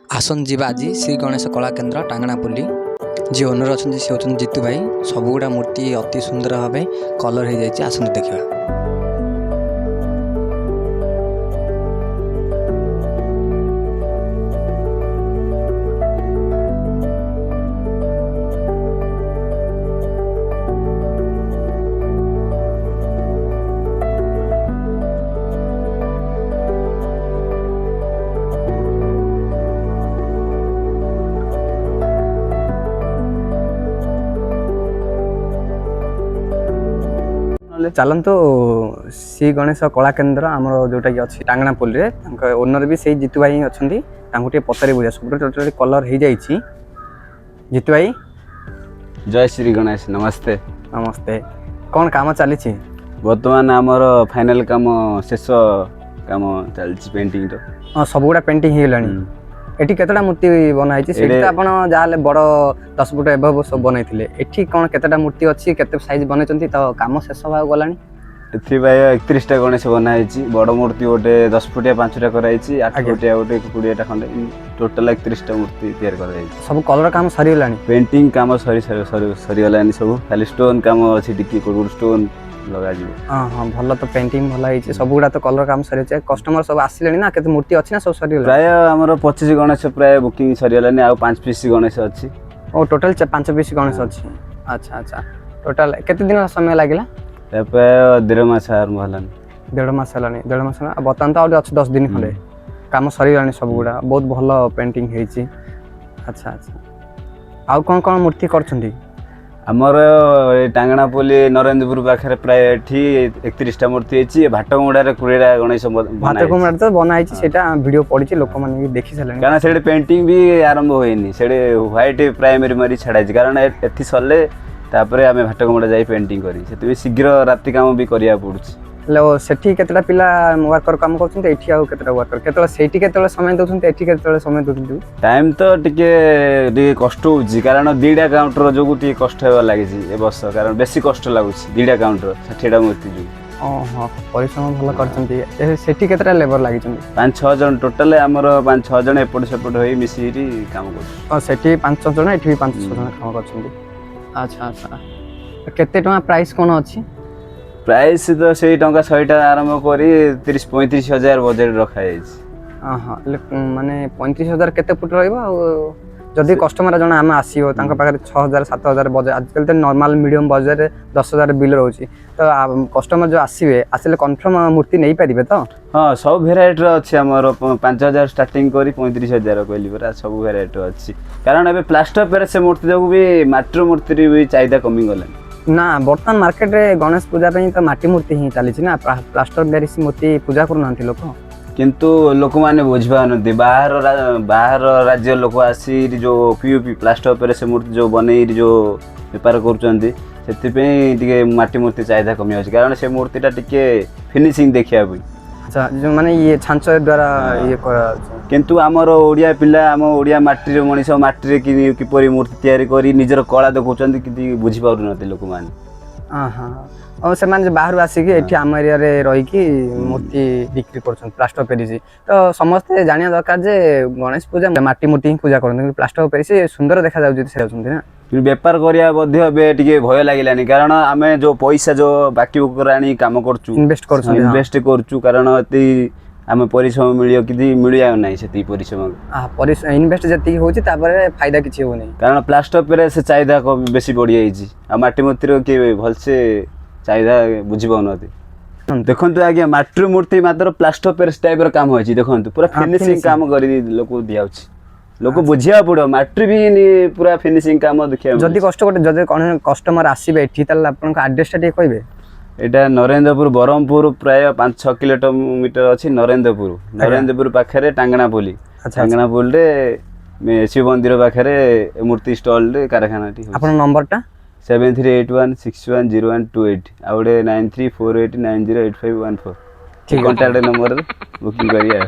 आसन जीवा आज श्री गणेश कला केन्द्र टांगणापल्ली जी ओनर अच्छा सी हूँ जीतू भाई सबुगुड़ा मूर्ति अति सुंदर भाव कलर हो जाए आसतु देखा। चलतु श्री गणेश कला केन्द्र आमर जोटा कि अच्छी टांगणापल्ली ओनर भी से जीतू भाई अच्छा पचारि बुझा सब टोटल कलर हो जाए। जीतू भाई जय श्री गणेश नमस्ते। नमस्ते कौन काम चली बर्तमान आमर फाइनल काम शेष काम चलती पेंटिंग तो हाँ सबुगुड़ा पेंटिंग हो गलानी। एठी केतटा मूर्ति बनाई से आपण जहाँ बड़ 10 फुट एभव सब बनई एठी कौन केतटा मूर्ति अच्छी केते साइज बनई तो काम शेष भाव गलानी। एथि भाई 31टा गणेश बनाई बड़ मूर्ति गोटे 10 फुटिया 5टा कराई 8 फुटिया गोटे 20टा खंडे टोटल 31टा मूर्ति तैयार कराई सब कलर काम सरी गलानी। पेंटिंग काम सरी गलानी सब खाली स्टोन काम अछि टिकी कोड स्टोन लगा जी। हां हां भलो तो पेंटिंग भलो है सब गुडा तो कलर काम सरी छै कस्टमर सब आसिलेनी ना केते मूर्ति अछि ना सब सरी गला प्राय हमर 25 गणेश प्राय बुकिंग सरी गलानी आ 5 पीस गणेश अछि ओ टोटल 5 पीस गणेश अछि। अच्छा अच्छा टोटल केते दिन समय लागिला प्राय 1.5 मास आरंभ हलानी 1.5 मास हलानी 1.5 मास बतन तो और अछि 10 दिन खंडे काम सरी गलानी सब गुडा बहुत भलो पेंटिंग हेछि। अच्छा अच्छा आ कोन मूर्ति करछंती आमर टांगणापल्ली नरेंद्रपुर पाखे प्राय 31टा मूर्ति है भाटकुमड़ा 20टा गणेश भाटकुमड़ा तो बनाई वीडियो पड़ी लोक मैंने देखी सारे कारण से पेंटिंग भी आरंभ होनी से व्हाइट प्राइमरी मारी छाड़ा कारण एथि सरले तापर आम भाटकुमड़ा जाई पेंटिंग करी शीघ्र राति काम भी करिया पड़ुछि। सेठी केतटा पिला वर्कर काम करछन एठी आ केतटा वर्कर केतला सेठी केतला समय दोछन एठी केतला समय दोछन टाइम तो टिके कष्ट होछि कारण 2टा काउंटर जोगु टिके कष्ट हेबा लागि ए वर्ष कारण बेसी कष्ट लागुछि 2टा काउंटर 60टा मूर्ति जो ओहो परिश्रम भलो करछन सेठी केतटा लेबर लागि छन 5-6 जन टोटल हमर 5-6 जन एपट सेपट होई मिसिरी काम करछ। सेठी 5 जन एठी 5 जन काम करछन। अच्छा अच्छा केते टका प्राइस कोन अछि प्राइस तो से टंका 100टा आरंभ करी 30-35 हजार बजेट रखा हाँ हाँ माने 35 हजार केते फुट रहिबो जदि कस्टमर जन आम आसीबो तांका पाखरे 6,000-7,000 बजेट आजकल तो नॉर्मल मीडियम बजेट 10,000 बिल रहउची तो कस्टमर जो आसीबे आसिले कंफर्म मूर्ति नहीं परिबे तो हाँ सब वेराइटी अच्छी हमर 5,000 स्टार्टिंग करी 35,000 कहली परा सब वेराइटी अच्छी कारण एबे प्लास्टर पर से मूर्ति जो भी माटी मूर्ति भी चाहिदा कमी गले ना बर्तमान मार्केट रे गणेश पूजा पे तो माटी मूर्ति ही चली ना प्लास्टर बेरिस मूर्ति पूजा करू नांती लोक किंतु लोक माने बुझबा नथि बाहर राज्य लोक आसी जो पीओपी प्लास्टर पर से मूर्ति जो बनै जो व्यापार करूचंती सेति पे टिके माटी मूर्ति चाहिदा कमी अछि कारण से मूर्तिटा टिके फिनिशिंग देखिया पई। अच्छा जो माने ये छांच द्वारा ये करा किंतु आमर ओडिया पिला आम ओडिया माटी रे मनीष माटी रे किपरि मूर्ति तैयारी करी निजर कला देखौचंती कि बुझी पारु नथि लोक माने। हां हां और से माने बाहर आसी के एठी आम एरिया रे रही की मूर्ति बिक्री करछन प्लास्टर पेरिसी तो समस्त जानिया दरकार जे गणेश पूजा माटी मूर्ति ही पूजा करन प्लास्टर पेरिसी सुंदर देखा जाउ जे से जाउछन ना व्यापार करिया मध्ये बे टिके भय लागिलानी कारण आमे जो पैसा जो बाकी कराणी काम करछु इन्वेस्ट करछु कारण एती आमे परिश्रम मिलियो कि मिलिया नै सेती परिश्रम इन्वेस्ट जति होछि तापर फायदा किछि हो नै कारण प्लास्टर पे से चाहिदा बेसी बढ़ी आइछि आ माटी मूर्ति के भल से चाहिदा बुझी पाउनथि देखंतु आज्ञा माटी मूर्ति मात्र प्लास्टर पे टाइप रो काम होछि देखंतु पूरा फिनिशिंग काम करी लोक दियाउछि लोक बुझिया पड़ो माटी भी पूरा फिनिशिंग काम देखिया जदी कष्ट कोटे जदी कस्टमर आसीबे एठी तल आपन एड्रेस टा कहबे एटा नरेंद्रपुर बरहमपुर प्राय 5-6 किलोमीटर अछि नरेंद्रपुर पाखरे टांगणापल्ली रे शिव मंदिर पाखरे मूर्ति स्टॉल रे कारखाना टी आपन नंबर टा 7381610128 आउडे 9348908514 ठीक कांटेक्ट नंबर बुकिंग करिया।